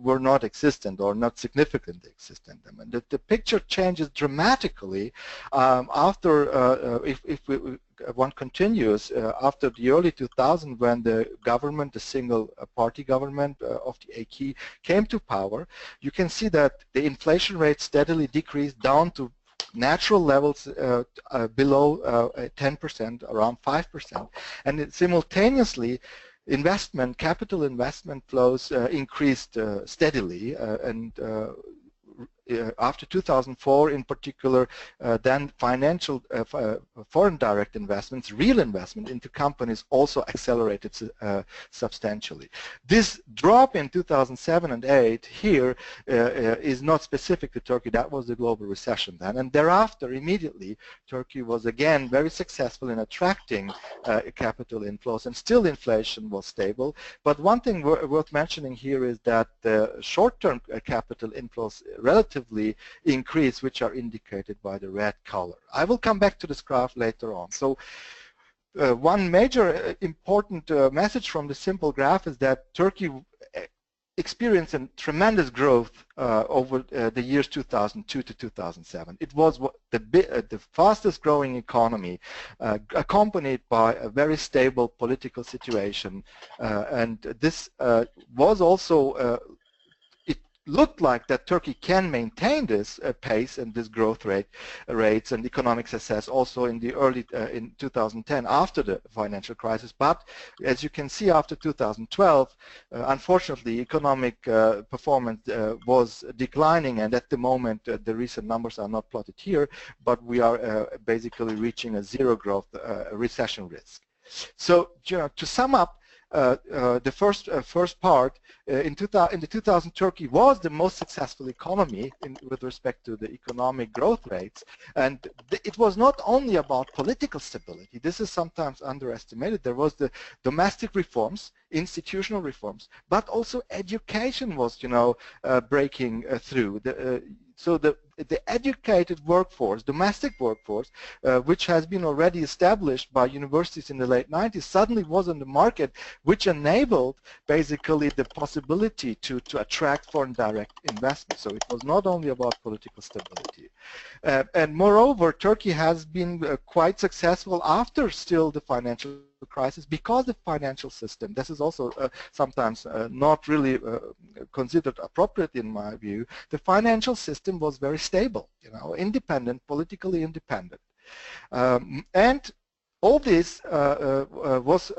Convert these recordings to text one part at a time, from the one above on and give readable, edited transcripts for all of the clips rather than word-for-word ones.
were not existent or not significantly existent. I mean, the picture changes dramatically after, if one continues after the early 2000s, when the government, the single party government of the AK came to power. You can see that the inflation rate steadily decreased down to natural levels below 10%, around 5%, and simultaneously capital investment flows increased steadily, and after 2004 in particular, then financial foreign direct investments, real investment into companies also accelerated substantially. This drop in 2007 and 8 here is not specific to Turkey. That was the global recession then, and thereafter immediately Turkey was again very successful in attracting capital inflows, and still inflation was stable. But one thing worth mentioning here is that the short-term capital inflows relatively increase, which are indicated by the red color. I will come back to this graph later on. So one major important message from the simple graph is that Turkey experienced a tremendous growth over the years 2002 to 2007. It was the fastest growing economy, accompanied by a very stable political situation, and this was also looked like that Turkey can maintain this pace and this growth rates and economic success also in the early in 2010 after the financial crisis. But as you can see, after 2012, unfortunately, economic performance was declining, and at the moment the recent numbers are not plotted here, but we are basically reaching a zero growth recession risk. So, to sum up, the first part, in the 2000, Turkey was the most successful economy with respect to the economic growth rates, and it was not only about political stability. This is sometimes underestimated. There was the domestic reforms, institutional reforms, but also education was, breaking through. So the educated workforce, domestic workforce, which has been already established by universities in the late 90s, suddenly was on the market, which enabled basically the possibility to attract foreign direct investment. So it was not only about political stability. And moreover, Turkey has been quite successful after still the financial crisis, because the financial system, this is also sometimes not really considered appropriate in my view, the financial system was very stable, independent, politically independent. And all this was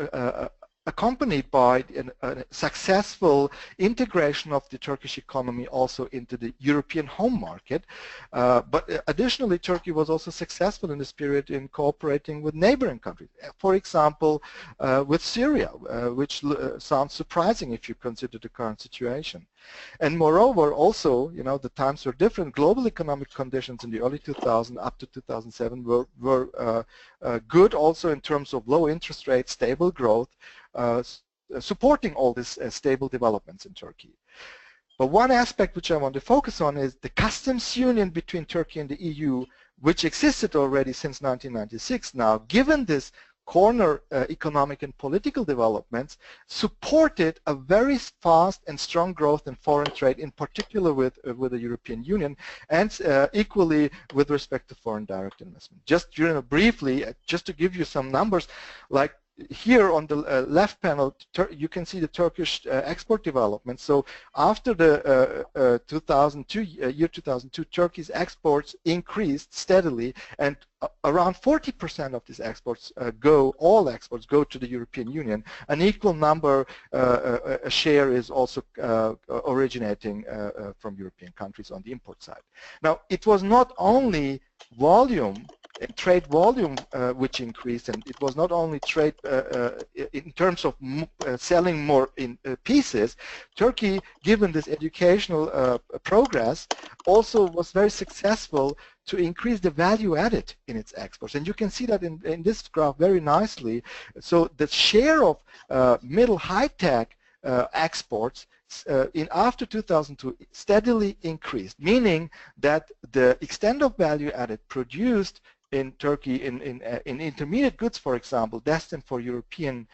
accompanied by a successful integration of the Turkish economy also into the European home market. But additionally, Turkey was also successful in this period in cooperating with neighboring countries. For example, with Syria, which sounds surprising if you consider the current situation. And moreover, also, the times were different. Global economic conditions in the early 2000s up to 2007 were good also in terms of low interest rates, stable growth, supporting all these stable developments in Turkey. But one aspect which I want to focus on is the customs union between Turkey and the EU, which existed already since 1996 now, given this corner economic and political developments, supported a very fast and strong growth in foreign trade, in particular with the European Union, and equally with respect to foreign direct investment. Just briefly, just to give you some numbers, like here on the left panel, you can see the Turkish export development. So after the year 2002, Turkey's exports increased steadily, and around 40% of these exports all exports go to the European Union. An equal number, a share is also originating from European countries on the import side. Now, it was not only volume, trade volume which increased, and it was not only trade in terms of selling more in pieces. Turkey, given this educational progress, also was very successful to increase the value added in its exports, and you can see that in this graph very nicely. So the share of middle high-tech exports after 2002 steadily increased, meaning that the extent of value added produced in Turkey in intermediate goods, for example, destined for European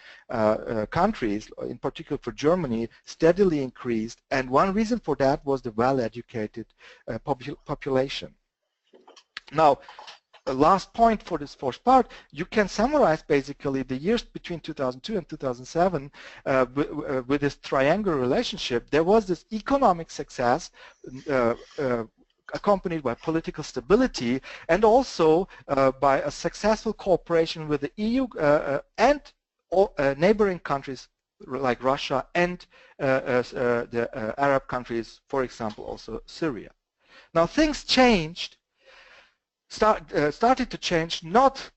countries, in particular for Germany, steadily increased. And one reason for that was the well-educated population. Now, the last point for this first part, you can summarize basically the years between 2002 and 2007 with this triangular relationship. There was this economic success accompanied by political stability and also by a successful cooperation with the EU and neighboring countries like Russia and the Arab countries, for example, also Syria. Now things changed. Started to change not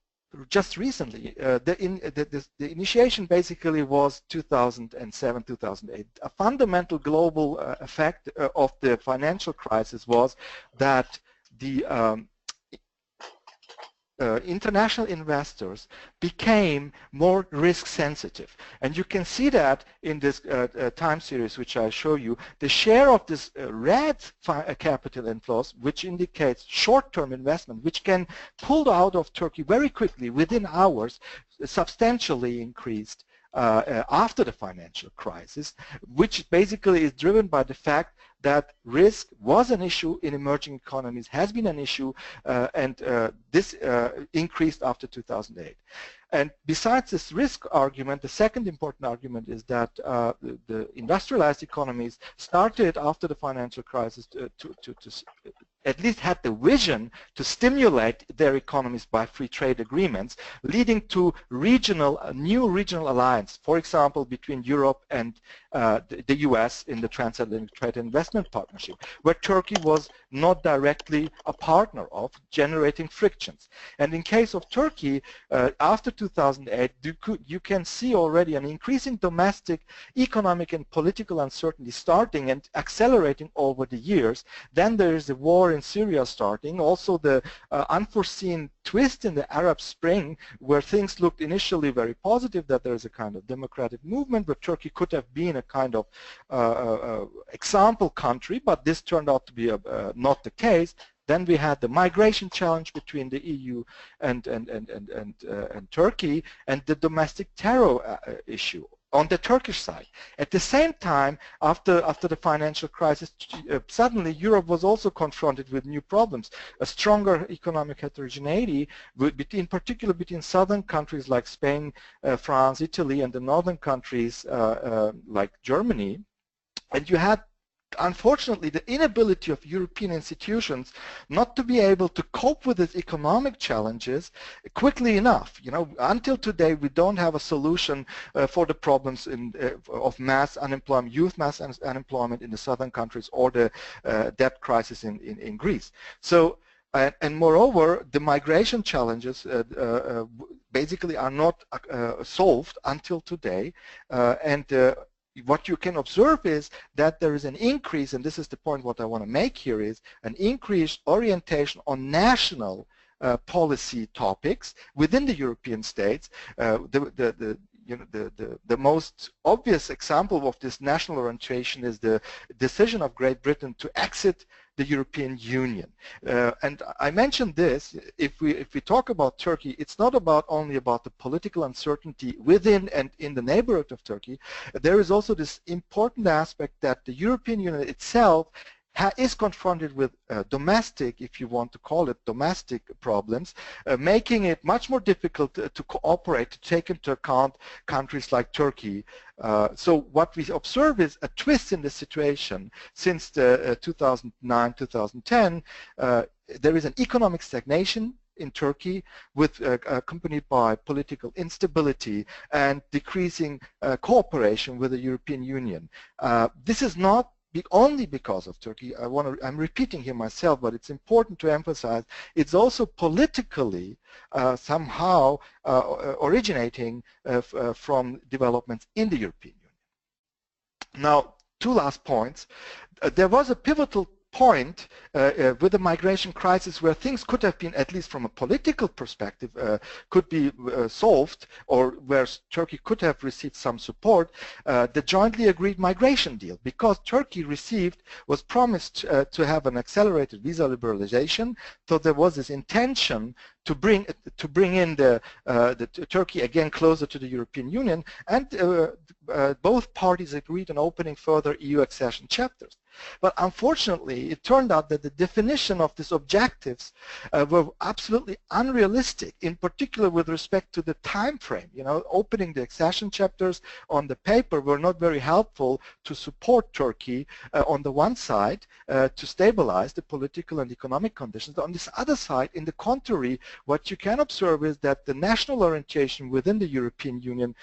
just recently. The initiation basically was 2007, 2008. A fundamental global effect of the financial crisis was that the international investors became more risk sensitive, and you can see that in this time series which I show you. The share of this red capital inflows, which indicates short-term investment, which can pull out of Turkey very quickly within hours, substantially increased after the financial crisis, which basically is driven by the fact that risk was an issue in emerging economies, has been an issue, and this increased after 2008. And besides this risk argument, the second important argument is that the industrialized economies started after the financial crisis to at least had the vision to stimulate their economies by free trade agreements, leading to new regional alliance, for example, between Europe and the US in the Transatlantic Trade and Investment Partnership, where Turkey was not directly a partner of, generating frictions. And in case of Turkey, after 2008, you can see already an increasing domestic economic and political uncertainty starting and accelerating over the years. Then there is the war in Syria starting, also the unforeseen twist in the Arab Spring, where things looked initially very positive, that there is a kind of democratic movement, where Turkey could have been a kind of example country, but this turned out to be not the case. Then we had the migration challenge between the EU and Turkey, and the domestic terror issue on the Turkish side. At the same time, after the financial crisis, suddenly Europe was also confronted with new problems. A stronger economic heterogeneity, in particular between southern countries like Spain, France, Italy, and the northern countries like Germany. And you had, unfortunately, the inability of European institutions not to be able to cope with these economic challenges quickly enough. You know, until today, we don't have a solution for the problems of mass unemployment, youth mass unemployment in the southern countries, or the debt crisis in Greece. So, and moreover, the migration challenges basically are not solved until today, what you can observe is that there is an increase, and this is the point what I want to make here, is an increased orientation on national policy topics within the European states. The most obvious example of this national orientation is the decision of Great Britain to exit the European Union. And I mentioned this, if we talk about Turkey, it's not only about the political uncertainty within and in the neighborhood of Turkey. There is also this important aspect that the European Union itself is confronted with domestic, if you want to call it domestic problems, making it much more difficult to cooperate, to take into account countries like Turkey. So what we observe is a twist in the situation. Since the 2009-2010, there is an economic stagnation in Turkey, accompanied by political instability and decreasing cooperation with the European Union. This is not only because of Turkey. I'm repeating here myself, but it's important to emphasize it's also politically somehow originating from developments in the European Union. Now, two last points. There was a pivotal point with the migration crisis where things could have been, at least from a political perspective, could be solved, or where Turkey could have received some support, the jointly agreed migration deal, because Turkey was promised to have an accelerated visa liberalization. So there was this intention to bring in the Turkey again closer to the European Union, and both parties agreed on opening further EU accession chapters. But unfortunately, it turned out that the definition of these objectives were absolutely unrealistic, in particular with respect to the time frame. You know, opening the accession chapters on the paper were not very helpful to support Turkey on the one side to stabilize the political and economic conditions. On this other side, in the contrary, what you can observe is that the national orientation within the European Union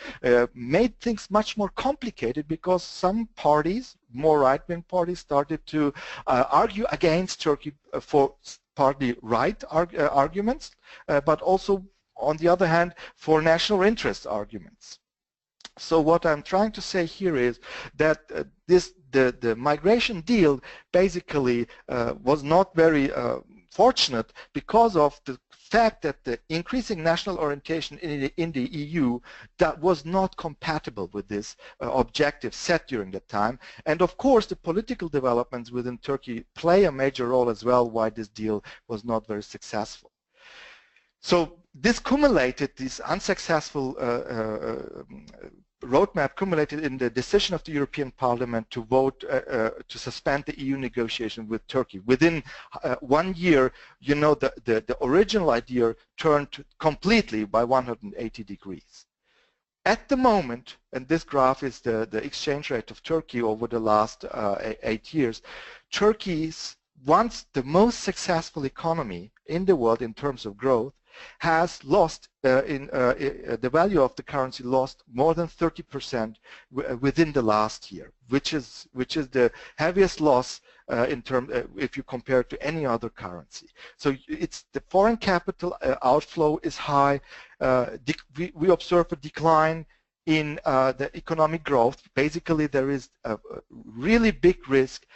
made things much more complicated, because some parties, more right-wing parties, started to argue against Turkey for partly right arguments, but also, on the other hand, for national interest arguments. So what I'm trying to say here is that the migration deal basically was not very fortunate, because of the fact that the increasing national orientation in the EU that was not compatible with this objective set during that time. And of course, the political developments within Turkey play a major role as well why this deal was not very successful. So this unsuccessful roadmap culminated in the decision of the European Parliament to vote to suspend the EU negotiation with Turkey. Within 1 year, you know, the original idea turned completely by 180 degrees. At the moment, and this graph is the exchange rate of Turkey over the last 8 years, Turkey's once the most successful economy in the world in terms of growth has lost the value of the currency lost more than 30% within the last year, which is the heaviest loss in term if you compare it to any other currency. So it's the foreign capital outflow is high. We observe a decline in the economic growth. Basically, there is a really big risk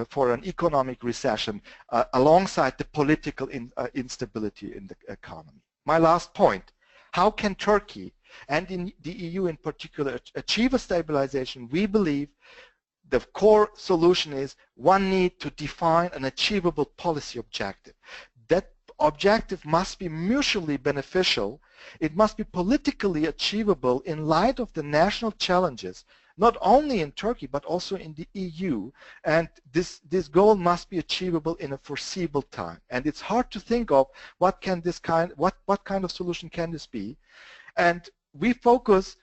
for an economic recession alongside the political instability in the economy. My last point, how can Turkey and in the EU in particular achieve a stabilization? We believe the core solution is one need to define an achievable policy objective. That objective must be mutually beneficial. It must be politically achievable in light of the national challenges, not only in Turkey but also in the EU, and this goal must be achievable in a foreseeable time. And it's hard to think of what kind of solution can this be. And we focus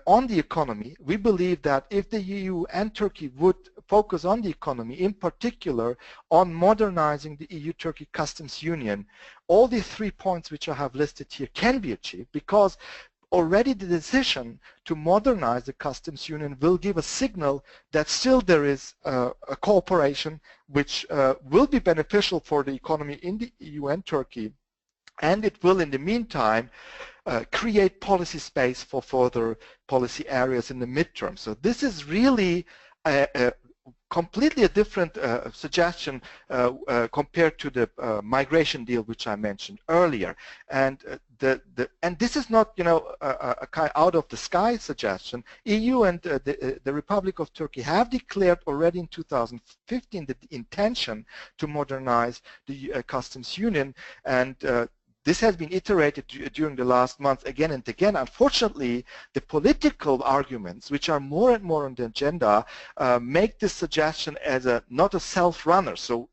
on the economy. We believe that if the EU and Turkey would focus on the economy, in particular on modernizing the EU-Turkey customs union, all the 3 points which I have listed here can be achieved, because already the decision to modernize the customs union will give a signal that still there is a cooperation which will be beneficial for the economy in the EU and Turkey, and it will in the meantime create policy space for further policy areas in the midterm. So this is really completely a different suggestion compared to the migration deal which I mentioned earlier. And and this is not, you know, a kind out of the sky suggestion. EU and the Republic of Turkey have declared already in 2015 the intention to modernize the customs union, and this has been iterated during the last month again and again. Unfortunately, the political arguments, which are more and more on the agenda, make this suggestion as not a self-runner. So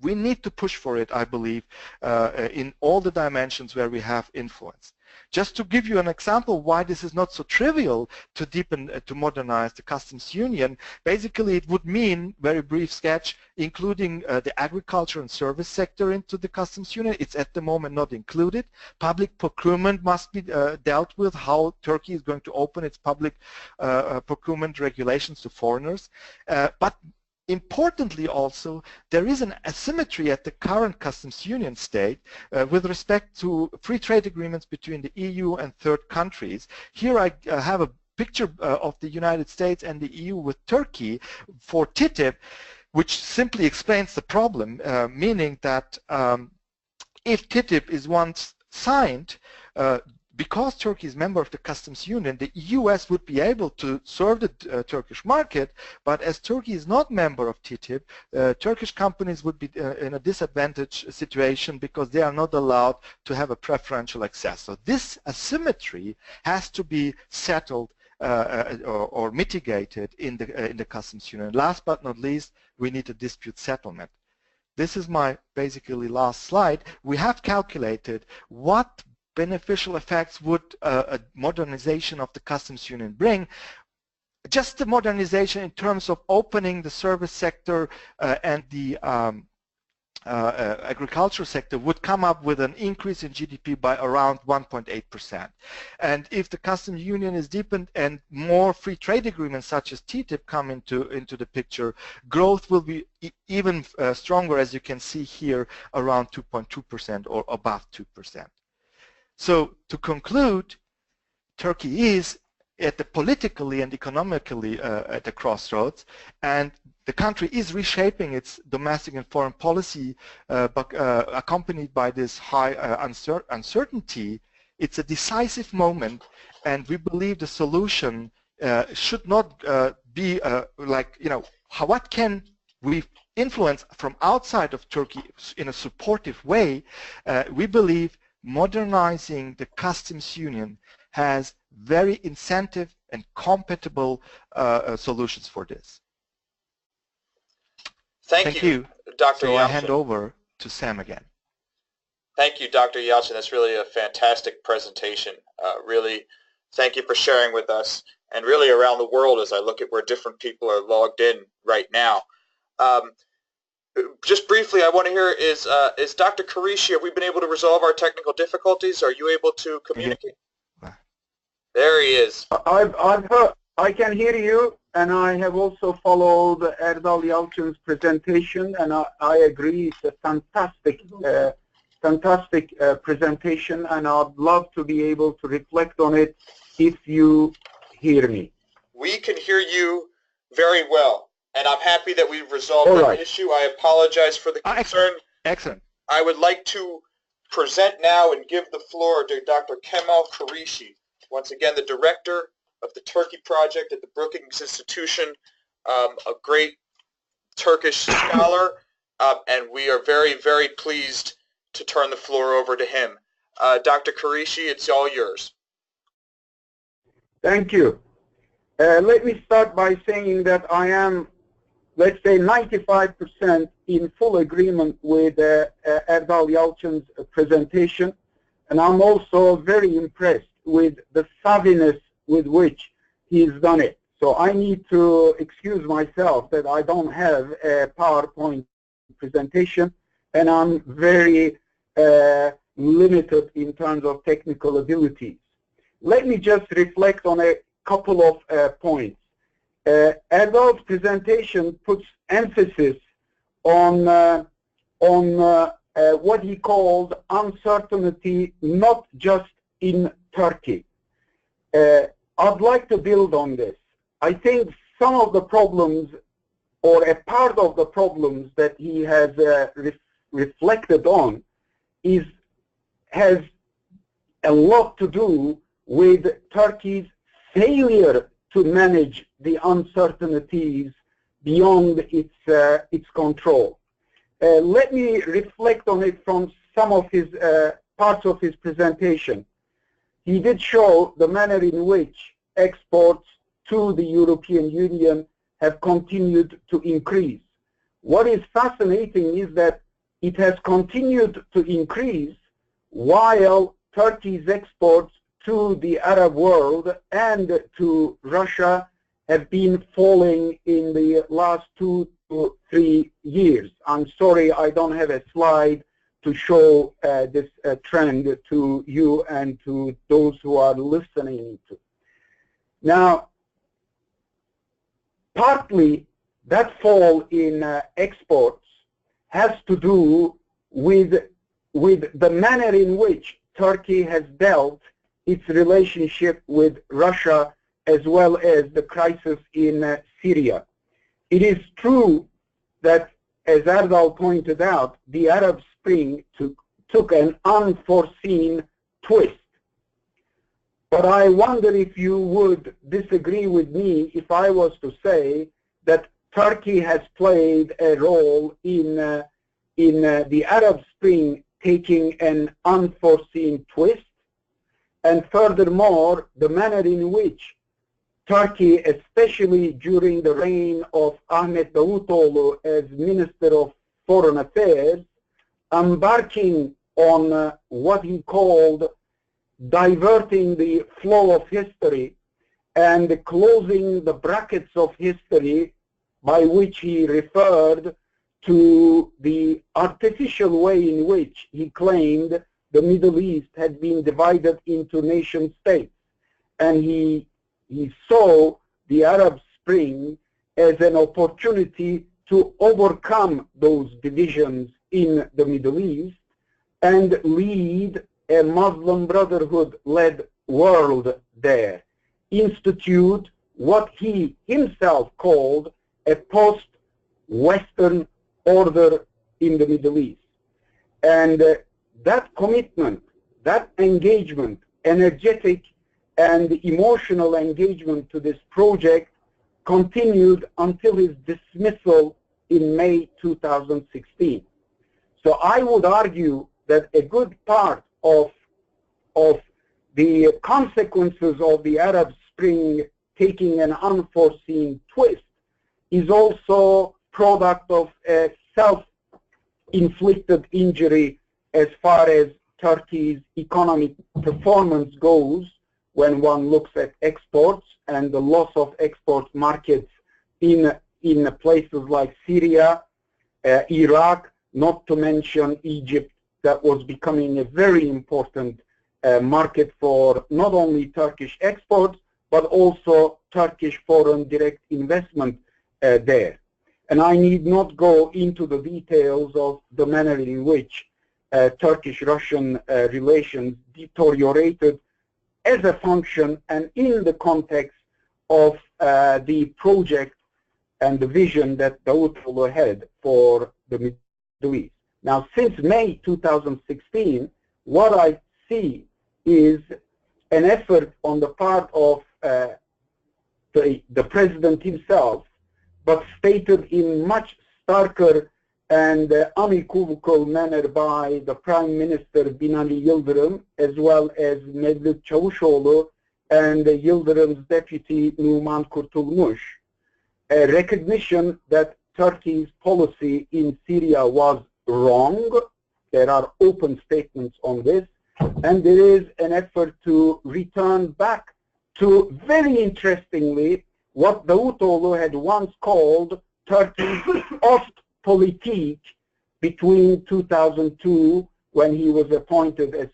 we need to push for it, I believe, in all the dimensions where we have influence. Just to give you an example why this is not so trivial to deepen, to modernize the customs union, basically it would mean, very brief sketch, including the agriculture and service sector into the customs union. It's at the moment not included. Public procurement must be dealt with, how Turkey is going to open its public procurement regulations to foreigners. But importantly also, there is an asymmetry at the current customs union state with respect to free trade agreements between the EU and third countries. Here I have a picture of the United States and the EU with Turkey for TTIP. which simply explains the problem, meaning that if TTIP is once signed, because Turkey is a member of the customs union, the US would be able to serve the Turkish market, but as Turkey is not a member of TTIP, Turkish companies would be in a disadvantaged situation because they are not allowed to have a preferential access. So this asymmetry has to be settled or mitigated in the customs union. Last but not least, we need a dispute settlement. This is my basically last slide. We have calculated what beneficial effects would a modernization of the customs union bring. Just the modernization in terms of opening the service sector and the agriculture sector would come up with an increase in GDP by around 1.8%. And if the customs union is deepened and more free trade agreements such as TTIP come into the picture, growth will be even stronger, as you can see here, around 2.2% or above 2%. So to conclude, Turkey is at the politically and economically at the crossroads, and the country is reshaping its domestic and foreign policy, but accompanied by this high uncertainty. It's a decisive moment, and we believe the solution should not be like, what can we influence from outside of Turkey in a supportive way. We believe modernizing the customs union has very incentive and compatible solutions for this. Thank you, Dr. So Yalcin. I hand over to Sam again. Thank you, Dr. Yalcin. That's really a fantastic presentation. Really, thank you for sharing with us and really around the world as I look at where different people are logged in right now. Just briefly, I want to hear is Dr. Qureshi, have we been able to resolve our technical difficulties? Are you able to communicate? Yeah. There he is. I've heard, I can hear you, and I have also followed Erdal Yalçın's presentation, and I agree it's a fantastic presentation, and I'd love to be able to reflect on it if you hear me. We can hear you very well. And I'm happy that we've resolved that issue. I apologize for the concern. Excellent. I would like to present now and give the floor to Dr. Kemal Qureshi, once again the director of the Turkey Project at the Brookings Institution, a great Turkish scholar, and we are very, very pleased to turn the floor over to him. Dr. Qureshi, it's all yours. Thank you. Let me start by saying that I am, let's say, 95% in full agreement with Erdal Yalçın's presentation, and I'm also very impressed with the savviness with which he's done it. So I need to excuse myself that I don't have a PowerPoint presentation, and I'm very limited in terms of technical abilities. Let me just reflect on a couple of points. Erdal's presentation puts emphasis on what he called uncertainty, not just in Turkey. I'd like to build on this. I think some of the problems, or a part of the problems that he has reflected on, has a lot to do with Turkey's failure to manage the uncertainties beyond its control. Let me reflect on it from some of his parts of his presentation. He did show the manner in which exports to the European Union have continued to increase. What is fascinating is that it has continued to increase while Turkey's exports to the Arab world and to Russia have been falling in the last 2 to 3 years. I'm sorry I don't have a slide to show this trend to you and to those who are listening to. Now, partly that fall in exports has to do with the manner in which Turkey has dealt its relationship with Russia, as well as the crisis in Syria. It is true that, as Erdal pointed out, the Arab Spring took an unforeseen twist. But I wonder if you would disagree with me if I was to say that Turkey has played a role in the Arab Spring taking an unforeseen twist, and furthermore, the manner in which Turkey, especially during the reign of Ahmet Davutoğlu as Minister of Foreign Affairs, embarking on what he called diverting the flow of history and closing the brackets of history, by which he referred to the artificial way in which he claimed the Middle East had been divided into nation states. And he saw the Arab Spring as an opportunity to overcome those divisions in the Middle East and lead a Muslim Brotherhood-led world there, institute what he himself called a post-Western order in the Middle East. And that commitment, that engagement, energetic and emotional engagement to this project continued until his dismissal in May 2016. So I would argue that a good part of the consequences of the Arab Spring taking an unforeseen twist is also product of a self-inflicted injury as far as Turkey's economic performance goes when one looks at exports and the loss of export markets in places like Syria, Iraq, not to mention Egypt, that was becoming a very important market for not only Turkish exports, but also Turkish foreign direct investment there. And I need not go into the details of the manner in which Turkish-Russian relations deteriorated as a function and in the context of the project and the vision that Davutoğlu had for the Middle East. Now, since May 2016, what I see is an effort on the part of the president himself, but stated in much starker and unequivocal manner by the Prime Minister Binali Yıldırım, as well as Mevlüt Çavuşoğlu and Yıldırım's deputy Numan Kurtulmuş, a recognition that Turkey's policy in Syria was wrong. There are open statements on this, and there is an effort to return back to, very interestingly, what Davutoğlu had once called Turkey's Ostpolitik between 2002, when he was appointed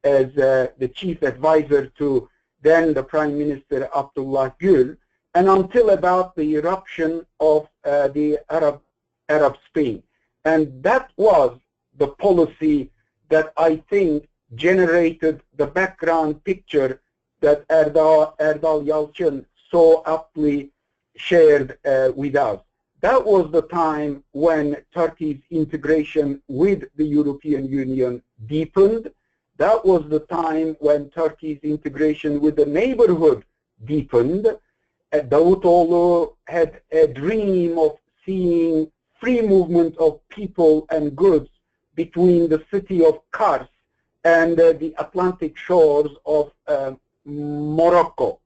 as the chief advisor to then the Prime Minister Abdullah Gül, and until about the eruption of the Arab Spring. And that was the policy that I think generated the background picture that Erdal Yalçın so aptly shared with us. That was the time when Turkey's integration with the European Union deepened. That was the time when Turkey's integration with the neighborhood deepened. Davutoğlu had a dream of seeing free movement of people and goods between the city of Kars and the Atlantic shores of Morocco.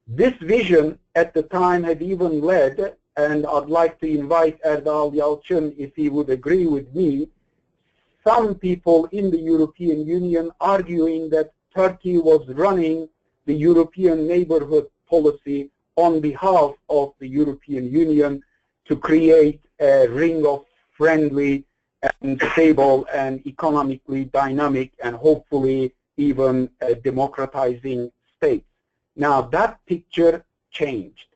This vision at the time had even led, and I'd like to invite Erdal Yalçın, if he would agree with me, some people in the European Union arguing that Turkey was running the European neighborhood policy on behalf of the European Union to create a ring of friendly and stable and economically dynamic and hopefully even democratizing states. Now that picture changed.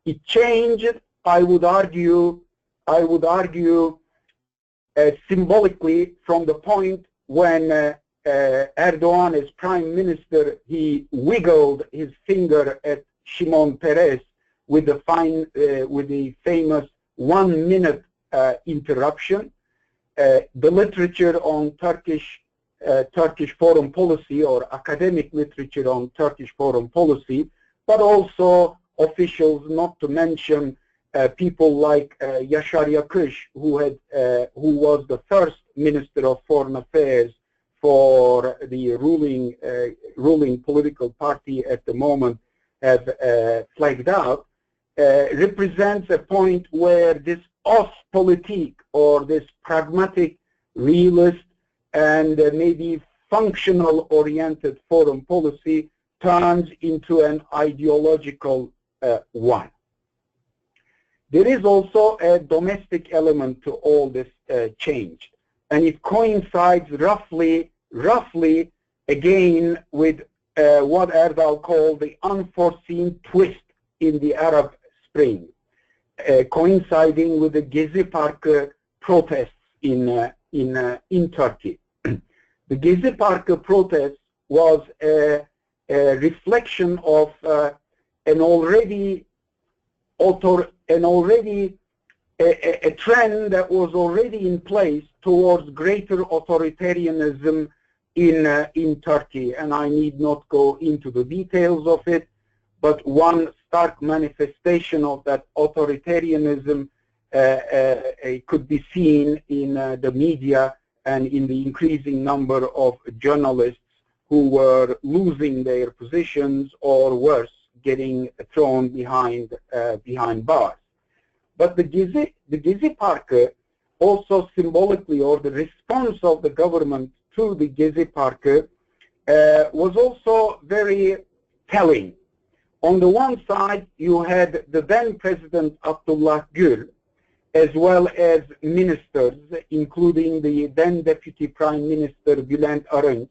It changed, I would argue symbolically from the point when Erdogan as prime minister, he wiggled his finger at Shimon Peres with the famous 1 minute interruption. The literature on Turkish foreign policy, or academic literature on Turkish foreign policy, but also officials, not to mention people like Yaşar Yakış, who was the first Minister of Foreign Affairs for the ruling political party at the moment, have flagged out, represents a point where this Ostpolitik, or this pragmatic, realist, and maybe functional-oriented foreign policy turns into an ideological one. There is also a domestic element to all this change, and it coincides roughly again with what Erdal called the unforeseen twist in the Arab Spring, coinciding with the Gezi Parkı protests in Turkey. The Gezi Parkı protest was a reflection of a trend that was already in place towards greater authoritarianism in Turkey, and I need not go into the details of it, but one stark manifestation of that authoritarianism could be seen in the media and in the increasing number of journalists who were losing their positions, or worse, getting thrown behind bars. But the Gezi Parkı also symbolically, or the response of the government to the Gezi Parkı, was also very telling. On the one side, you had the then President Abdullah Gül, as well as ministers, including the then Deputy Prime Minister Bülent Arınç,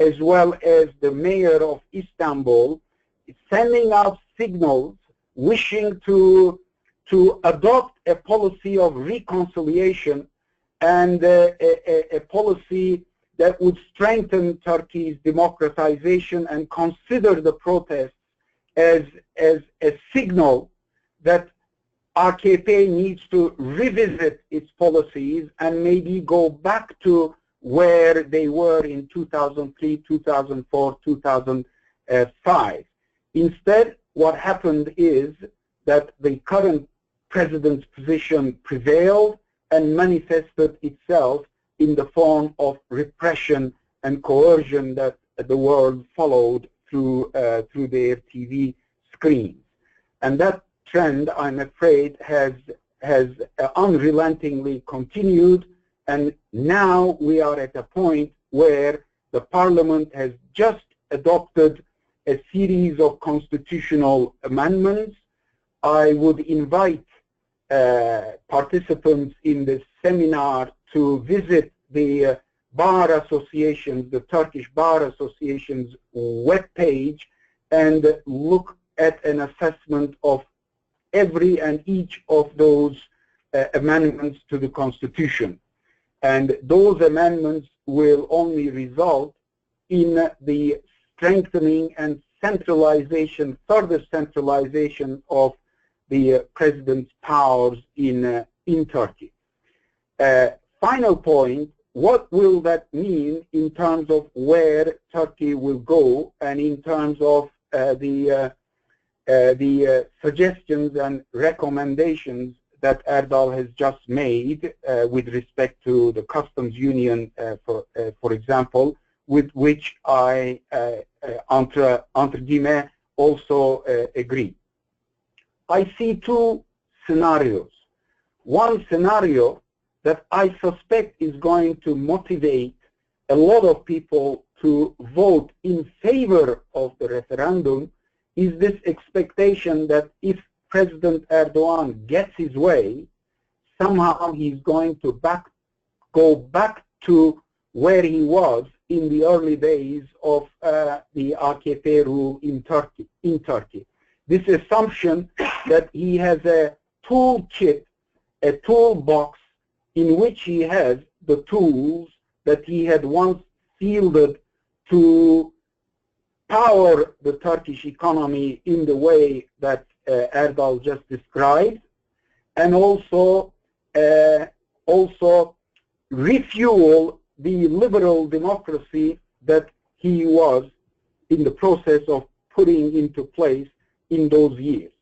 as well as the Mayor of Istanbul, sending out signals wishing to adopt a policy of reconciliation and a policy that would strengthen Turkey's democratization, and consider the protests as a signal that AKP needs to revisit its policies and maybe go back to where they were in 2003, 2004, 2005. Instead, what happened is that the current president's position prevailed and manifested itself in the form of repression and coercion that the world followed through their TV screens. And that trend, I'm afraid, has unrelentingly continued, and now we are at a point where the parliament has just adopted a series of constitutional amendments. I would invite participants in this seminar to visit the Bar Association's, the Turkish Bar Association's webpage, and look at an assessment of every and each of those amendments to the Constitution. And those amendments will only result in the strengthening and centralization, further centralization of the president's powers in Turkey. Final point, what will that mean in terms of where Turkey will go, and in terms of the suggestions and recommendations that Erdal has just made with respect to the customs union, for example, with which I, entre guillemets, also agree. I see two scenarios. One scenario that I suspect is going to motivate a lot of people to vote in favor of the referendum is this expectation that if President Erdogan gets his way, somehow he's going to go back to where he was in the early days of the AKP rule in Turkey. This assumption that he has a toolkit, a toolbox in which he has the tools that he had once fielded to power the Turkish economy in the way that Erdal just described, and also also refuel the liberal democracy that he was in the process of putting into place in those years.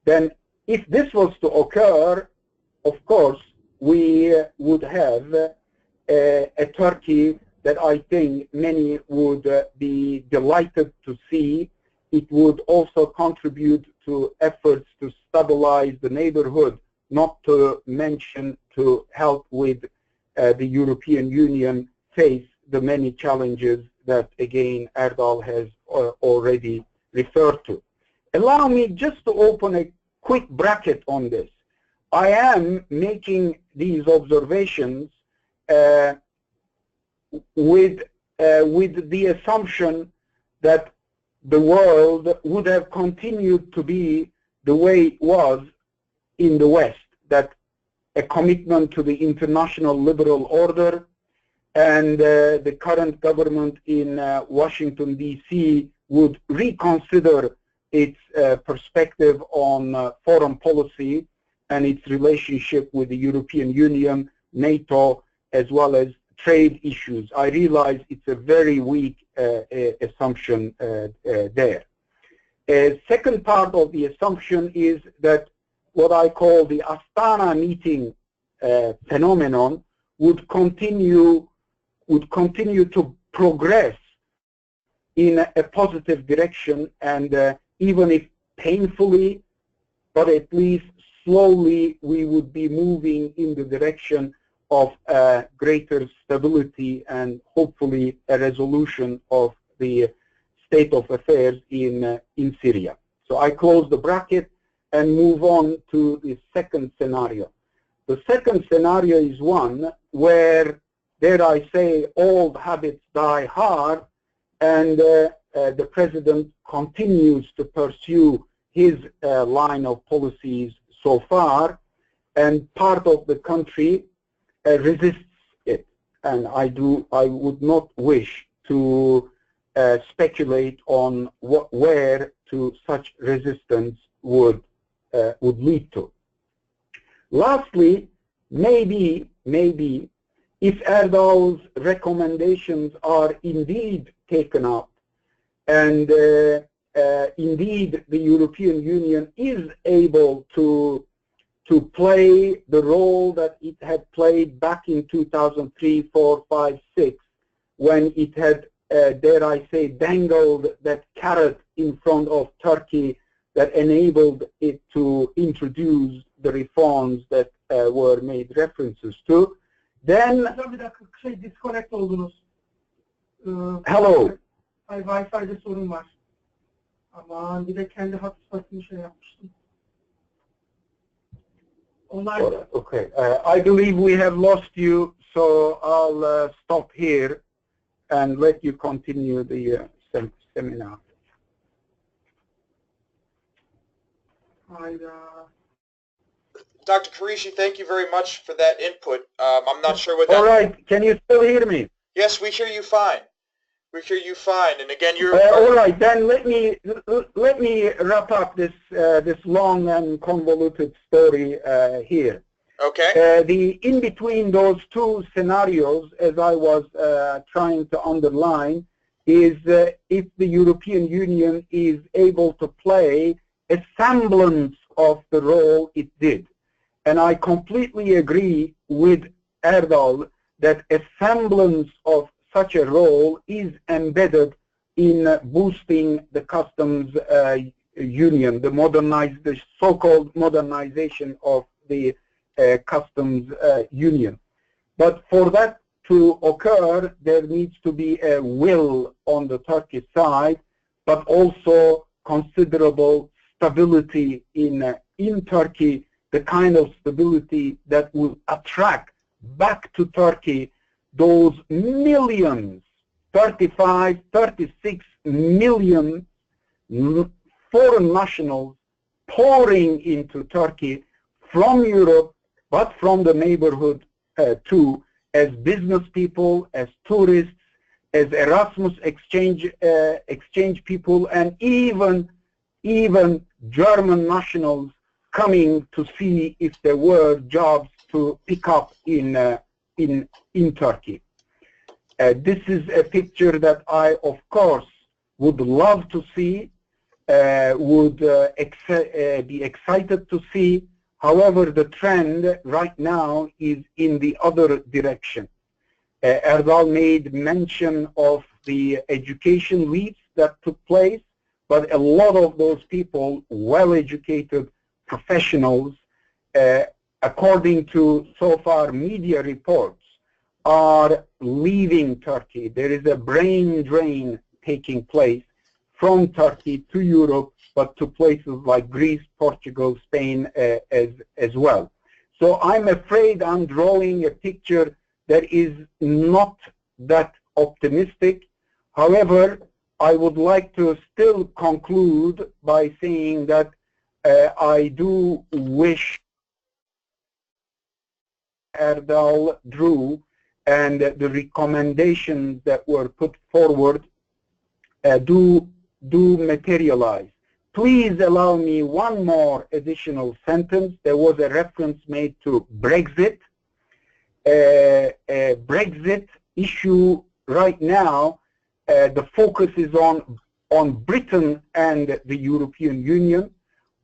Then if this was to occur, of course, we would have a Turkey that I think many would be delighted to see. It would also contribute to efforts to stabilize the neighborhood, not to mention to help with the European Union face the many challenges that, again, Erdal has already referred to. Allow me just to open a quick bracket on this. I am making these observations with the assumption that the world would have continued to be the way it was in the West, that a commitment to the international liberal order and the current government in Washington, D.C. would reconsider its perspective on foreign policy and its relationship with the European Union, NATO, as well as trade issues. I realize it's a very weak assumption there. A second part of the assumption is that what I call the Astana meeting phenomenon would continue to progress in a positive direction, and even if painfully, but at least slowly, we would be moving in the direction of greater stability and hopefully a resolution of the state of affairs in Syria. So I close the bracket and move on to the second scenario. The second scenario is one where, dare I say, old habits die hard, and the president continues to pursue his line of policies so far, and part of the country resists it. And I would not wish to speculate on where to such resistance would lead to. Lastly, maybe if Erdal's recommendations are indeed taken up, and indeed the European Union is able to play the role that it had played back in 2003, 4, 5, 6, when it had, dare I say, dangled that carrot in front of Turkey that enabled it to introduce the reforms that were made references to, then... disconnect oldunuz. Hello. Ay, Wi-Fi'de sorun var. Aman, bir de kendi hotspot'unu şey yapmıştım. Okay. I believe we have lost you, so I'll stop here and let you continue the seminar. Dr. Qureshi, thank you very much for that input. I'm not sure what that... All right. Can you still hear me? Yes, we hear you fine. We hear you fine. And again, you're... all right. Then let me wrap up this long and convoluted story here. Okay. The in between those two scenarios, as I was trying to underline, is if the European Union is able to play a semblance of the role it did. And I completely agree with Erdal that a semblance of such a role is embedded in boosting the customs union, the so-called modernization of the customs union. But for that to occur, there needs to be a will on the Turkish side, but also considerable stability in Turkey, the kind of stability that will attract back to Turkey those millions, 35, 36 million foreign nationals pouring into Turkey from Europe, but from the neighborhood too, as business people, as tourists, as Erasmus exchange people, and even German nationals coming to see if there were jobs to pick up in Turkey. This is a picture that I, of course, would love to see, would be excited to see. However, the trend right now is in the other direction. Erdal made mention of the education leaps that took place, but a lot of those people, well-educated professionals, according to so far media reports, are leaving Turkey. There is a brain drain taking place from Turkey to Europe, but to places like Greece, Portugal, Spain as well. So I'm afraid I'm drawing a picture that is not that optimistic. However, I would like to still conclude by saying that I do wish Erdal drew and the recommendations that were put forward do materialize. Please allow me one more additional sentence. There was a reference made to Brexit. Brexit issue right now, the focus is on Britain and the European Union.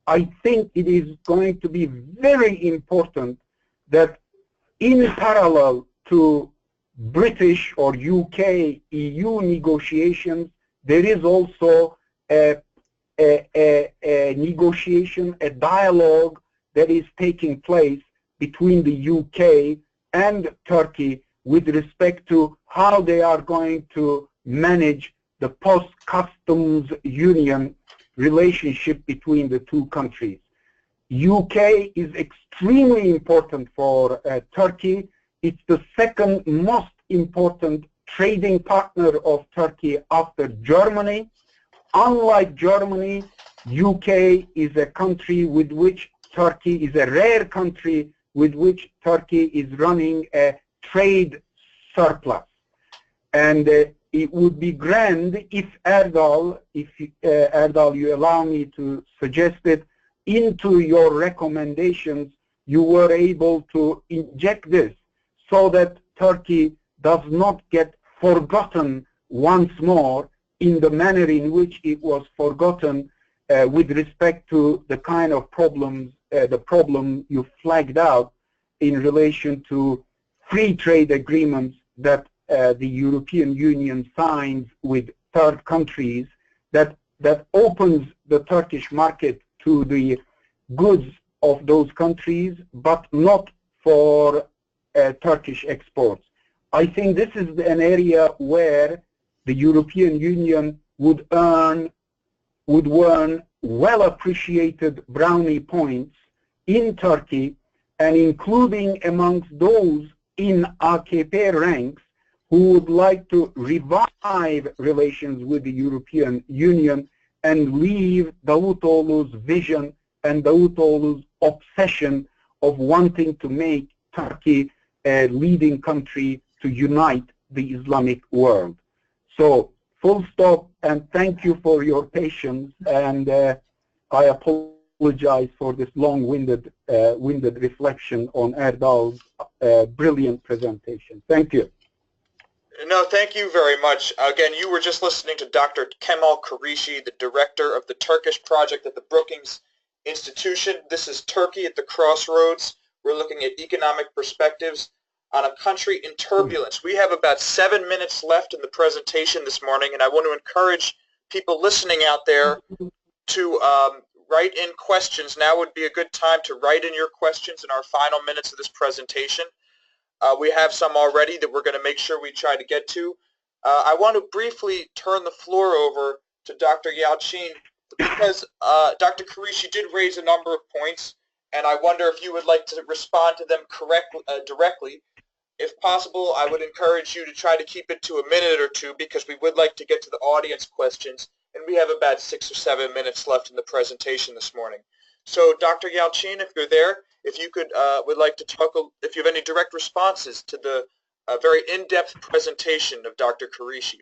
I think it is going to be very important that in parallel to British or UK EU negotiations, there is also a negotiation, a dialogue that is taking place between the UK and Turkey with respect to how they are going to manage the post-customs union relationship between the two countries. UK is extremely important for Turkey. It's the second most important trading partner of Turkey after Germany. Unlike Germany, UK is a country with which Turkey is a rare country with which Turkey is running a trade surplus. And it would be grand if Erdal, Erdal, you allow me to suggest it, into your recommendations, you were able to inject this so that Turkey does not get forgotten once more in the manner in which it was forgotten with respect to the kind of problems, the problem you flagged out in relation to free trade agreements that the European Union signs with third countries that opens the Turkish market to the goods of those countries, but not for Turkish exports. I think this is an area where the European Union would earn well appreciated brownie points in Turkey, and including amongst those in AKP ranks who would like to revive relations with the European Union and leave Davutoğlu's vision and Davutoğlu's obsession of wanting to make Turkey a leading country to unite the Islamic world. So, full stop, and thank you for your patience, and I apologize for this long-winded reflection on Erdal's brilliant presentation. Thank you. No, thank you very much. Again, you were just listening to Dr. Kemal Karishi, the director of the Turkish project at the Brookings Institution. This is Turkey at the Crossroads. We're looking at economic perspectives on a country in turbulence. We have about 7 minutes left in the presentation this morning, and I want to encourage people listening out there to write in questions. Now would be a good time to write in your questions in our final minutes of this presentation. We have some already that we're going to make sure we try to get to. I want to briefly turn the floor over to Dr. Yalcin because Dr. Karishi did raise a number of points, and I wonder if you would like to respond to them directly. If possible, I would encourage you to try to keep it to a minute or two because we would like to get to the audience questions, and we have about 6 or 7 minutes left in the presentation this morning. So, Dr. Yalcin, if you're there, if you could would like to talk, if you have any direct responses to the very in-depth presentation of Dr. Karishi.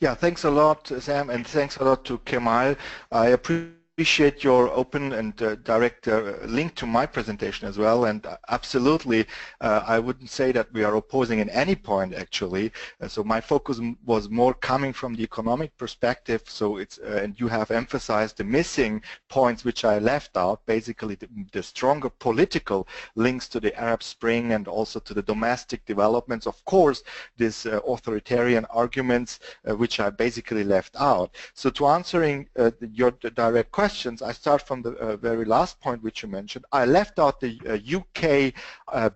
Yeah, thanks a lot, Sam, and thanks a lot to Kemal. I appreciate appreciate your open and direct link to my presentation as well, and absolutely I wouldn't say that we are opposing in any point actually. So my focus was more coming from the economic perspective, so it's and you have emphasized the missing points which I left out, basically the stronger political links to the Arab Spring and also to the domestic developments, of course these authoritarian arguments which I basically left out. So to answering your direct questions, I start from the very last point which you mentioned. I left out the UK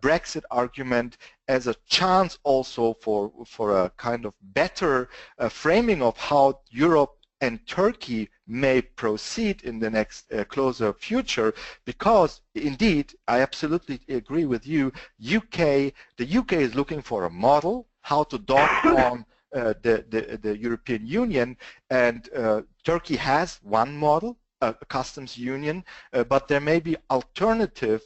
Brexit argument as a chance also for a kind of better framing of how Europe and Turkey may proceed in the next closer future, because indeed I absolutely agree with you. The UK is looking for a model how to dock on the European Union, and Turkey has one model, a customs union, but there may be alternative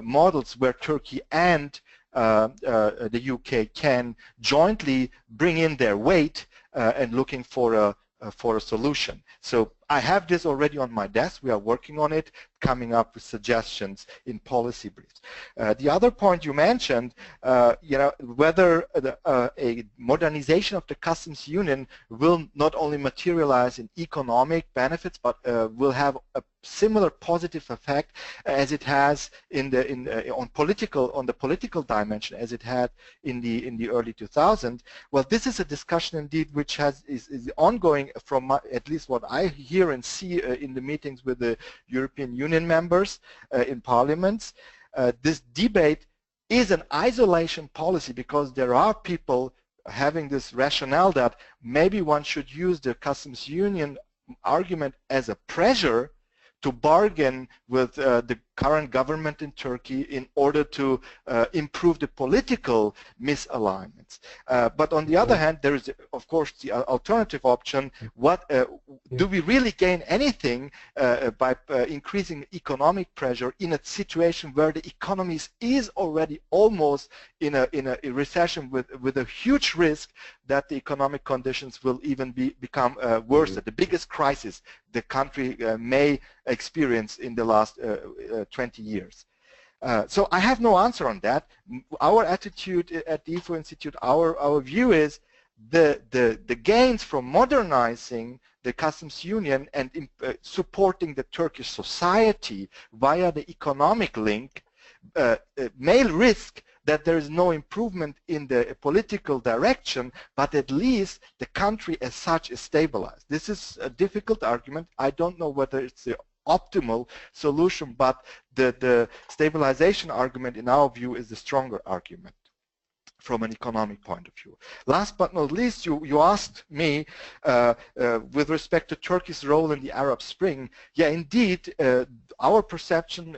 models where Turkey and the UK can jointly bring in their weight and looking for a solution. So I have this already on my desk. We are working on it, coming up with suggestions in policy briefs. The other point you mentioned, whether a modernization of the customs union will not only materialize in economic benefits, but will have a similar positive effect as it has on the political dimension as it had in the early 2000s. Well, this is a discussion indeed which is ongoing from at least what I hear and see in the meetings with the European Union members in parliaments. This debate is an isolation policy because there are people having this rationale that maybe one should use the customs union argument as a pressure to bargain with the current government in Turkey in order to improve the political misalignments. But on the other hand, there is, of course, the alternative option. What do we really gain anything by increasing economic pressure in a situation where the economy is already almost in a recession with a huge risk that the economic conditions will even become worse, the biggest crisis the country may experience in the last 20 years. So I have no answer on that. Our attitude at the IFO Institute, our view is the gains from modernizing the customs union and supporting the Turkish society via the economic link may risk that there is no improvement in the political direction, but at least the country as such is stabilized. This is a difficult argument. I don't know whether it's the optimal solution, but the stabilization argument in our view is the stronger argument from an economic point of view. Last but not least, you asked me with respect to Turkey's role in the Arab Spring. Yeah, indeed, our perception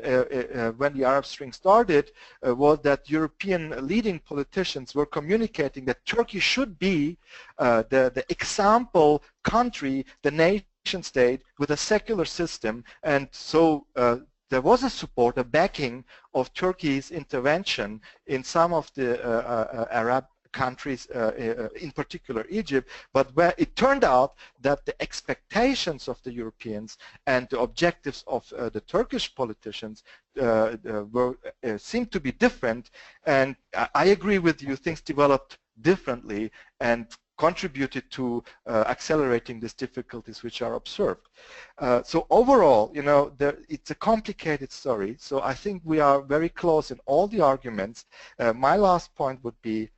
when the Arab Spring started was that European leading politicians were communicating that Turkey should be the example country, the nation state with a secular system, and so there was a support, a backing of Turkey's intervention in some of the Arab countries, in particular Egypt, but where it turned out that the expectations of the Europeans and the objectives of the Turkish politicians seemed to be different, and I agree with you, things developed differently and contributed to accelerating these difficulties which are observed. So overall, it's a complicated story. So I think we are very close in all the arguments. My last point would be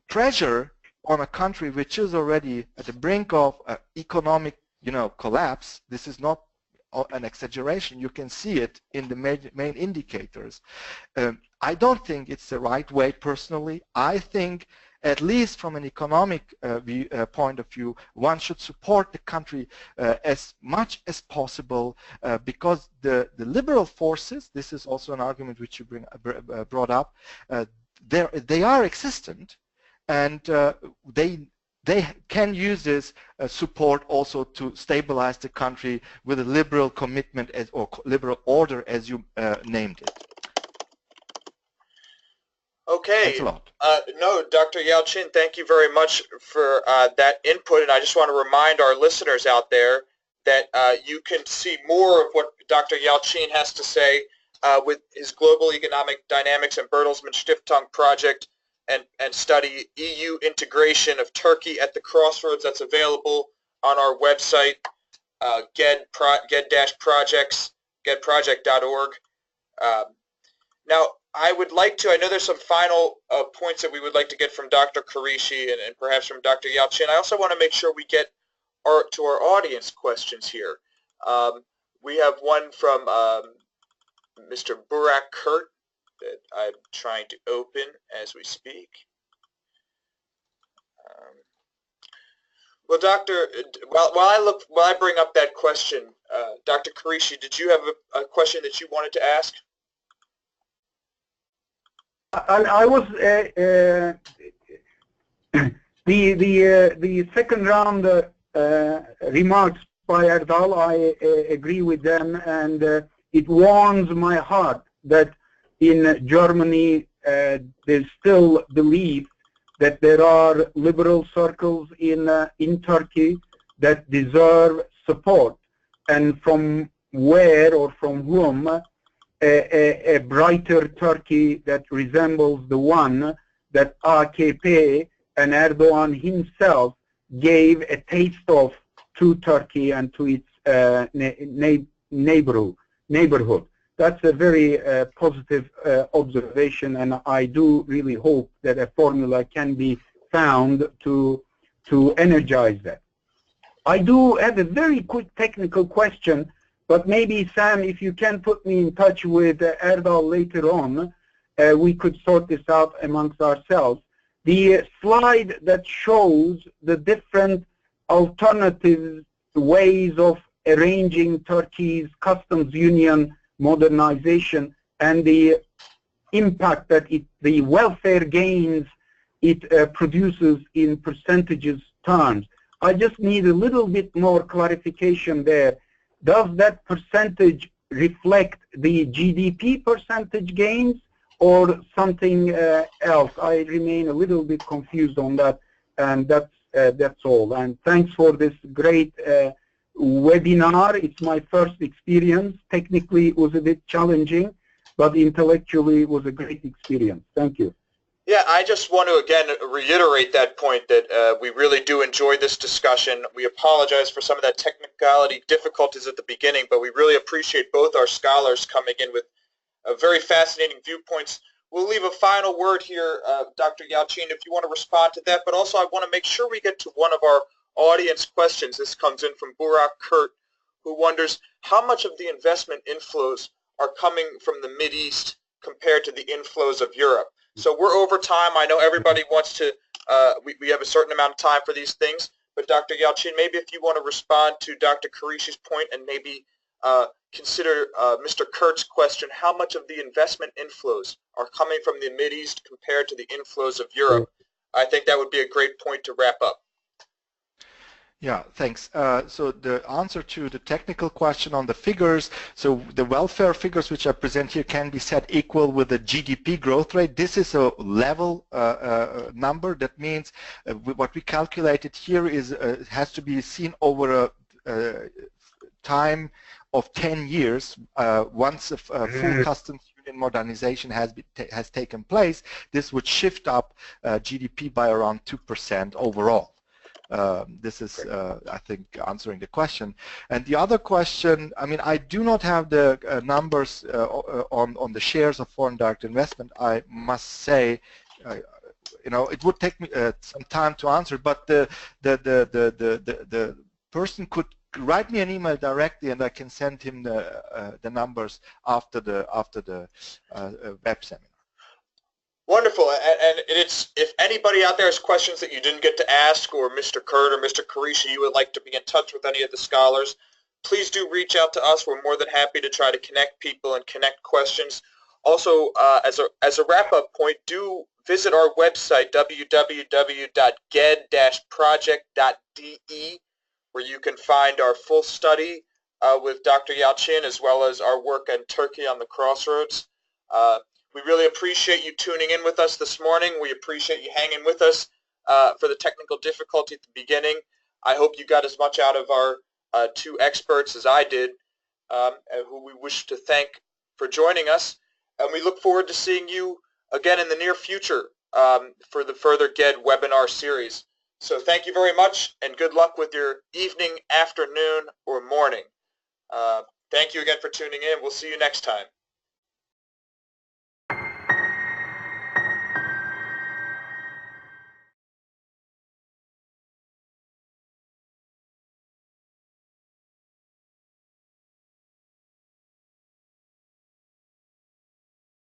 pressure on a country which is already at the brink of economic, collapse. This is not an exaggeration. You can see it in the main indicators. I don't think it's the right way personally. I think at least from an economic point of view, one should support the country as much as possible because the liberal forces, this is also an argument which you brought up, they are existent, and they can use this support also to stabilize the country with a liberal commitment or liberal order, as you named it. Okay. Thanks a lot. No, Dr. Yalcin, thank you very much for that input. And I just want to remind our listeners out there that you can see more of what Dr. Yalcin has to say with his Global Economic Dynamics and Bertelsmann Stiftung project and study EU integration of Turkey at the Crossroads. That's available on our website, gedproject.org. Now, I would like to, I know there's some final points that we would like to get from Dr. Qureshi and perhaps from Dr. Yalcin. I also want to make sure we get to our audience questions here. We have one from Mr. Burak Kurt that I'm trying to open as we speak. Well, Doctor, while I bring up that question, Dr. Qureshi, did you have a question that you wanted to ask? I was the second round remarks by Erdal. I agree with them, and it warms my heart that in Germany there's still belief that there are liberal circles in Turkey that deserve support, and from where or from whom a brighter Turkey that resembles the one that AKP and Erdogan himself gave a taste of to Turkey and to its neighborhood. That's a very positive observation, and I do really hope that a formula can be found to energize that. I do have a very quick technical question, but maybe, Sam, if you can put me in touch with Erdal later on, we could sort this out amongst ourselves. The slide that shows the different alternative ways of arranging Turkey's customs union modernization and the impact that the welfare gains it produces in percentages terms. I just need a little bit more clarification there. Does that percentage reflect the GDP percentage gains or something else? I remain a little bit confused on that, and that's all. And thanks for this great webinar. It's my first experience. Technically, it was a bit challenging, but intellectually, it was a great experience. Thank you. Yeah, I just want to again reiterate that point that we really do enjoy this discussion. We apologize for some of that technicality difficulties at the beginning, but we really appreciate both our scholars coming in with very fascinating viewpoints. We'll leave a final word here, Dr. Yalcin, if you want to respond to that, but also I want to make sure we get to one of our audience questions. This comes in from Burak Kurt, who wonders how much of the investment inflows are coming from the Mideast compared to the inflows of Europe. So we're over time. I know everybody wants to, we have a certain amount of time for these things, but Dr. Yalcin, maybe if you want to respond to Dr. Qureshi's point and maybe consider Mr. Kurt's question, how much of the investment inflows are coming from the Mideast compared to the inflows of Europe? I think that would be a great point to wrap up. Yeah, thanks. So the answer to the technical question on the figures, so the welfare figures which I present here can be set equal with the GDP growth rate. This is a level number. That means what we calculated here is has to be seen over a time of 10 years. Once a full customs union modernization has taken place, this would shift up GDP by around 2% overall. This is, I think, answering the question. And the other question, I mean, I do not have the numbers on the shares of foreign direct investment. I must say, you know, it would take me some time to answer, but the person could write me an email directly, and I can send him the numbers after the web seminar. Wonderful, and it's, if anybody out there has questions that you didn't get to ask, or Mr. Kurt or Mr. Qureshi, you would like to be in touch with any of the scholars, please do reach out to us. We're more than happy to try to connect people and connect questions. Also, as a wrap-up point, do visit our website, www.ged-project.de, where you can find our full study with Dr. Yalcin, as well as our work on Turkey on the Crossroads. We really appreciate you tuning in with us this morning. We appreciate you hanging with us for the technical difficulty at the beginning. I hope you got as much out of our two experts as I did, who we wish to thank for joining us. And we look forward to seeing you again in the near future for the further GED webinar series. So thank you very much, and good luck with your evening, afternoon, or morning. Thank you again for tuning in. We'll see you next time.